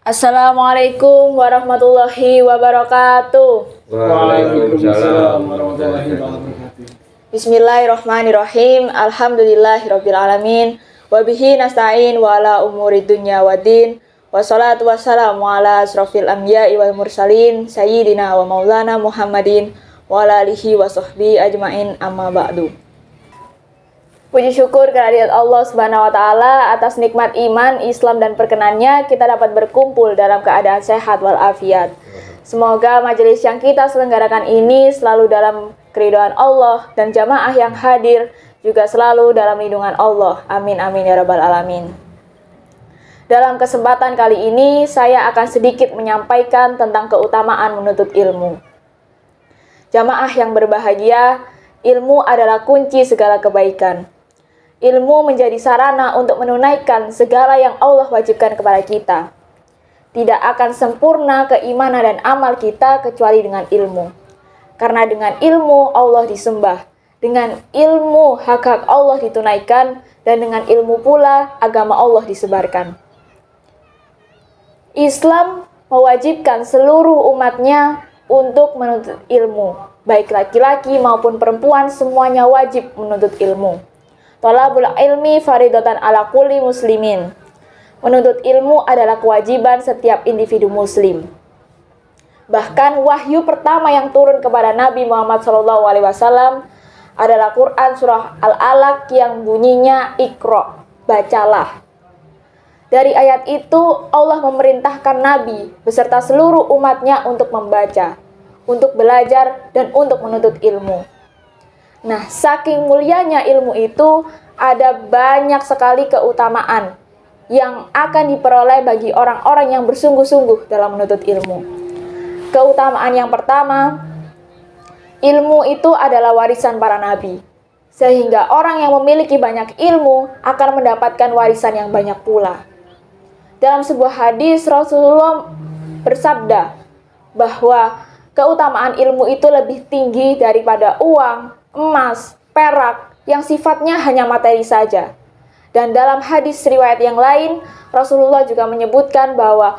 Assalamualaikum warahmatullahi wabarakatuh. Waalaikumsalam warahmatullahi wabarakatuh. Bismillahirrahmanirrahim. Alhamdulillahirabbil alamin. Wa bihi nasta'in wa ala umuri dunya waddin. Wassalatu wassalamu ala asrofil anbiya'i wal mursalin sayyidina wa maulana Muhammadin wa ala alihi wa sahbihi ajmain, amma ba'du. Puji syukur kehadirat Allah Subhanahu wa taala atas nikmat iman, Islam dan perkenannya kita dapat berkumpul dalam keadaan sehat walafiat. Semoga majelis yang kita selenggarakan ini selalu dalam keridhaan Allah dan jamaah yang hadir juga selalu dalam lindungan Allah. Amin amin ya rabbal alamin. Dalam kesempatan kali ini saya akan sedikit menyampaikan tentang keutamaan menuntut ilmu. Jamaah yang berbahagia, ilmu adalah kunci segala kebaikan. Ilmu menjadi sarana untuk menunaikan segala yang Allah wajibkan kepada kita. Tidak akan sempurna keimanan dan amal kita kecuali dengan ilmu. Karena dengan ilmu Allah disembah, dengan ilmu hak-hak Allah ditunaikan, dan dengan ilmu pula agama Allah disebarkan. Islam mewajibkan seluruh umatnya untuk menuntut ilmu. Baik laki-laki maupun perempuan semuanya wajib menuntut ilmu. Thalabul ilmi faridatan ala kulli muslimin. Menuntut ilmu adalah kewajiban setiap individu muslim. Bahkan wahyu pertama yang turun kepada Nabi Muhammad SAW adalah Quran surah Al-Alaq yang bunyinya Iqra, bacalah. Dari ayat itu Allah memerintahkan Nabi beserta seluruh umatnya untuk membaca, untuk belajar dan untuk menuntut ilmu. Nah, saking mulianya ilmu itu, ada banyak sekali keutamaan yang akan diperoleh bagi orang-orang yang bersungguh-sungguh dalam menuntut ilmu. Keutamaan yang pertama, ilmu itu adalah warisan para nabi. Sehingga orang yang memiliki banyak ilmu akan mendapatkan warisan yang banyak pula. Dalam sebuah hadis, Rasulullah bersabda bahwa keutamaan ilmu itu lebih tinggi daripada uang, emas, perak yang sifatnya hanya materi saja. Dan dalam hadis riwayat yang lain, Rasulullah juga menyebutkan bahwa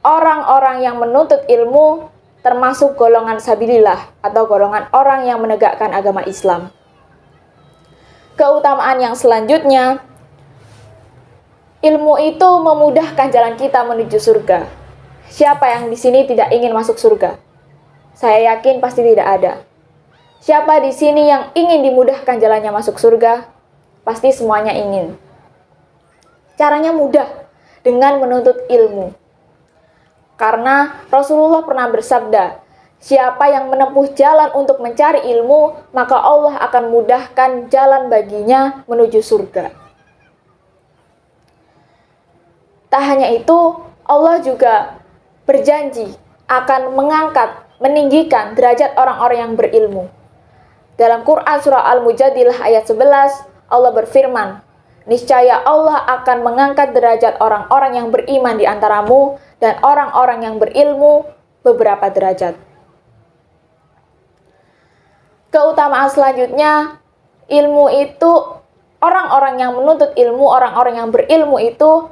orang-orang yang menuntut ilmu termasuk golongan sabilillah atau golongan orang yang menegakkan agama Islam. Keutamaan yang selanjutnya, ilmu itu memudahkan jalan kita menuju surga. Siapa yang di sini tidak ingin masuk surga? Saya yakin pasti tidak ada. Siapa di sini yang ingin dimudahkan jalannya masuk surga? Pasti semuanya ingin. Caranya mudah, dengan menuntut ilmu. Karena Rasulullah pernah bersabda, siapa yang menempuh jalan untuk mencari ilmu, maka Allah akan mudahkan jalan baginya menuju surga. Tak hanya itu, Allah juga berjanji akan mengangkat, meninggikan derajat orang-orang yang berilmu. Dalam Quran surah Al-Mujadilah ayat 11, Allah berfirman, niscaya Allah akan mengangkat derajat orang-orang yang beriman di antaramu dan orang-orang yang berilmu beberapa derajat. Keutamaan selanjutnya, ilmu itu, orang-orang yang menuntut ilmu, orang-orang yang berilmu itu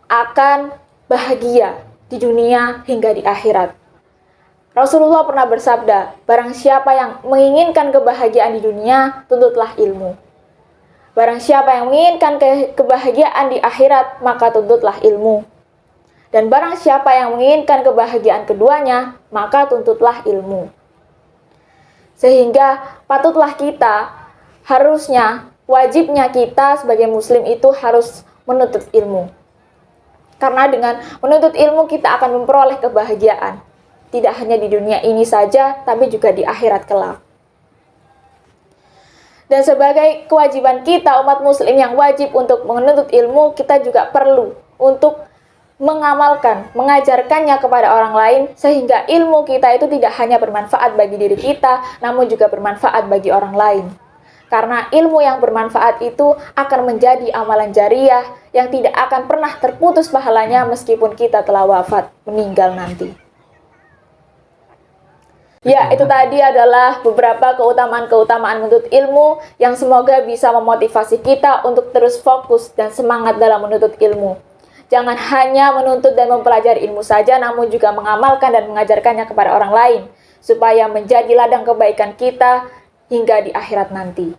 akan bahagia di dunia hingga di akhirat. Rasulullah pernah bersabda, barang siapa yang menginginkan kebahagiaan di dunia, tuntutlah ilmu. Barang siapa yang menginginkan kebahagiaan di akhirat, maka tuntutlah ilmu. Dan barang siapa yang menginginkan kebahagiaan keduanya, maka tuntutlah ilmu. Sehingga patutlah kita, harusnya, wajibnya kita sebagai muslim itu harus menuntut ilmu. Karena dengan menuntut ilmu kita akan memperoleh kebahagiaan. Tidak hanya di dunia ini saja, tapi juga di akhirat kelak. Dan sebagai kewajiban kita, umat muslim yang wajib untuk menuntut ilmu, kita juga perlu untuk mengamalkan, mengajarkannya kepada orang lain, sehingga ilmu kita itu tidak hanya bermanfaat bagi diri kita, namun juga bermanfaat bagi orang lain. Karena ilmu yang bermanfaat itu akan menjadi amalan jariah yang tidak akan pernah terputus pahalanya meskipun kita telah wafat, meninggal nanti. Ya, itu tadi adalah beberapa keutamaan-keutamaan menuntut ilmu yang semoga bisa memotivasi kita untuk terus fokus dan semangat dalam menuntut ilmu. Jangan hanya menuntut dan mempelajari ilmu saja, namun juga mengamalkan dan mengajarkannya kepada orang lain, supaya menjadi ladang kebaikan kita hingga di akhirat nanti.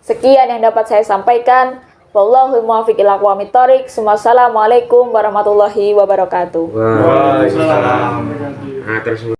Sekian yang dapat saya sampaikan. Wallahul muwaffiq ila aqwamit thoriq. Wassalamualaikum warahmatullahi wabarakatuh. Waalaikumsalam. Nah, terus